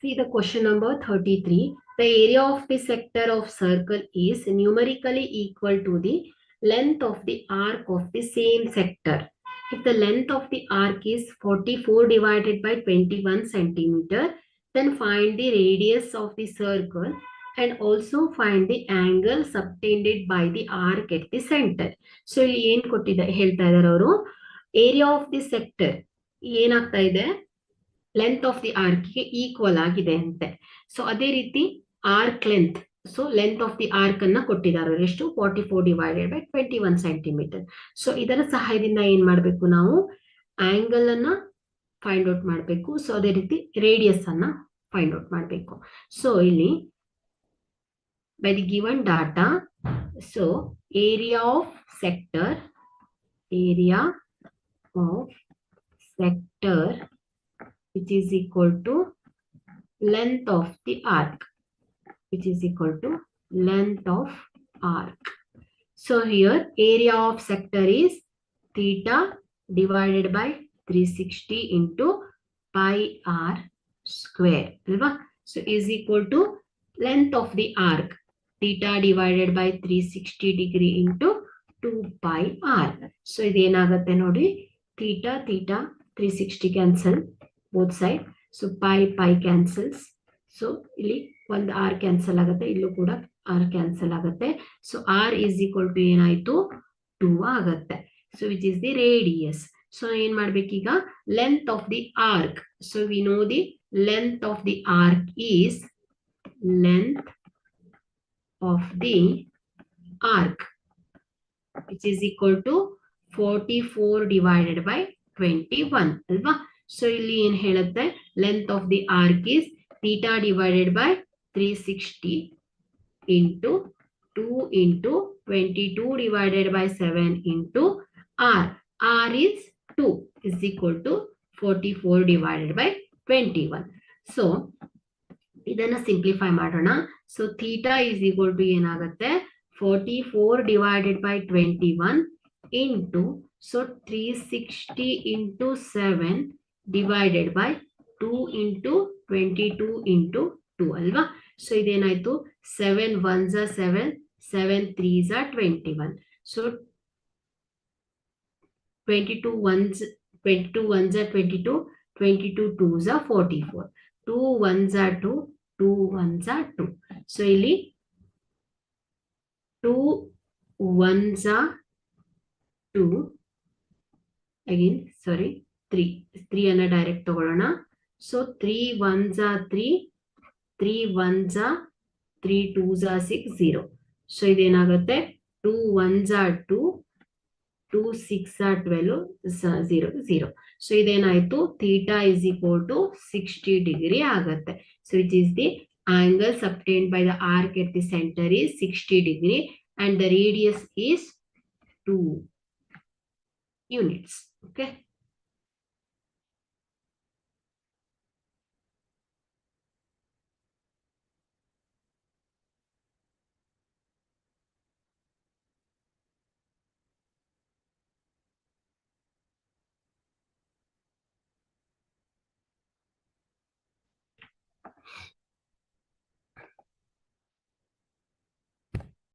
See the question number 33. The area of the sector of circle is numerically equal to the length of the arc of the same sector. If the length of the arc is 44 divided by 21 centimeter, then find the radius of the circle and also find the angle subtended by the arc at the center. So ಇಲ್ಲಿ ಏನು ಹೇಳ್ತಾ ಇದ್ದಾರೆ ಅವರು, area of the sector ಏನಾಗ್ತಾ ಇದೆ, length of the arc ಗೆ equal ಆಗಿದೆ ಅಂತೆ. ಸೊ ಅದೇ ರೀತಿ arc length, so length of the arc ಅನ್ನ ಕೊಟ್ಟಿದ್ದಾರೆ ಎಷ್ಟು, 44 ಡಿವೈಡೆಡ್ ಬೈ 21 ಸೆಂಟಿಮೀಟರ್. ಸೊ ಇದರ ಸಹಾಯದಿಂದ ಏನ್ ಮಾಡ್ಬೇಕು, ನಾವು ಆಂಗಲ್ ಅನ್ನ ಫೈಂಡ್ ಔಟ್ ಮಾಡಬೇಕು. ಸೊ ಅದೇ ರೀತಿ ರೇಡಿಯಸ್ ಅನ್ನ ಫೈಂಡ್ ಔಟ್ ಮಾಡಬೇಕು. ಸೊ ಇಲ್ಲಿ by the given data, so area of sector which is equal to length of the arc, which is equal to length of arc. So here area of sector is theta divided by 360 into pi r square, alva? So is equal to length of the arc, theta divided by 360 degree into 2 pi r. So iದೇನಾಗುತ್ತೆ ನೋಡಿ, theta 360 cancel both side. So pi cancels. So ಇಲ್ಲಿ ಒಂದು r cancel ಆಗುತ್ತೆ, ಇಲ್ಲೂ ಕೂಡ r cancel ಆಗುತ್ತೆ. So r is equal to ಏನಾಯ್ತು, 2 ಆಗುತ್ತೆ. So which is the radius. So ಏನ್ ಮಾಡ್ಬೇಕೀಗ, length of the arc. So we know the length of the arc is length of the arc, which is equal to 44 divided by 21, alva? So ಇಲ್ಲಿ ಏನು ಹೇಳುತ್ತೆ, length of the arc is theta divided by 360 into 2 into 22 divided by 7 into r. R is 2 is equal to 44 divided by 21. So ಇದನ್ನ simplify ಮಾಡೋಣ. So theta is equal to ಏನಾಗುತ್ತೆ, 44 divided by 21 into, so 360 into 7 divided by 2 into 22 into 2, ಅಲ್ವಾ? So ಇದೇನಾಯ್ತು, 7 1s are 7, 7 3s are 21. So 22 1s are 22, 22 2s are 44. 2 1s are 2, 2 1s are 2. So ಇಲ್ಲಿ 2 1s are 2, again sorry 3 ಅನ್ನ direct ತಗೊಳ್ಳೋಣ. So 3 1s are 3, 3 1s are 3, 2s are 6, 0. So ಇದೇನಾಗುತ್ತೆ, 2 1s are 2, 2 6 are 12, 0 0. ಸೊ ಇದೇನಾಯ್ತು, theta is equal to 60 degree ಆಗುತ್ತೆ. So it is the angle subtended by the arc at the center is 60 degree and the radius is 2 units. Okay.